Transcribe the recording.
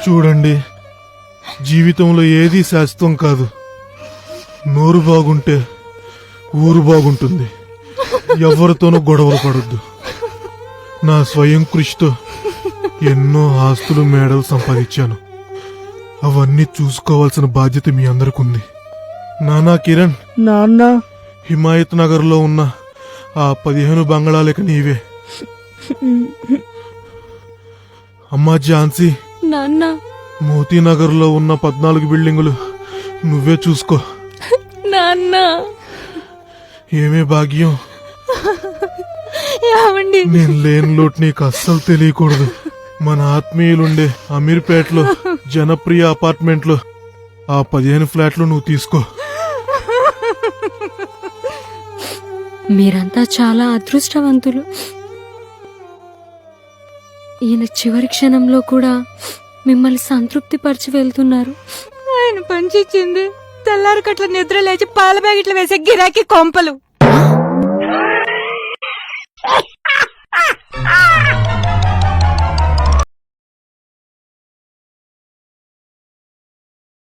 చూడండి, జీవితంలో ఏదీ శాశ్వతం కాదు. నోరు బాగుంటే ఊరు బాగుంటుంది. ఎవరితోనూ గొడవలు పడొద్దు. నా స్వయం కృషితో ఎన్నో ఆస్తులు మేడలు సంపాదించాను. అవన్నీ చూసుకోవాల్సిన బాధ్యత మీ అందరికి ఉంది. నానా కిరణ్, నాన్న, హిమాయత్ నగర్ లో ఉన్న ఆ 15 బంగళాలకి నీవే. అమ్మా ఝాన్సీ, నాన్న, మోతీనగర్ లో ఉన్న 14 బిల్డింగులు నువ్వే చూసుకో. నాన్న, ఏమే భాగ్యం, ఏమండి? నేను లేని లోటు నీకు అస్సలు తెలియకూడదు. మన ఆత్మీయులుండే అమీర్పేటలో జనప్రియ అపార్ట్మెంట్ లో ఆ 15 ఫ్లాట్లు నువ్వు తీసుకో. మీరంతా చాలా అదృష్టవంతులు. ఈయన చివరి క్షణంలో కూడా మిమ్మల్ని సంతృప్తి పరిచి వెళ్తున్నారు. ఆయన పనిచేసింది తెల్లారి కట్ల నిద్ర లేచి పాల ప్యాకెట్లు వేసే గిరాకీ కొంపలు.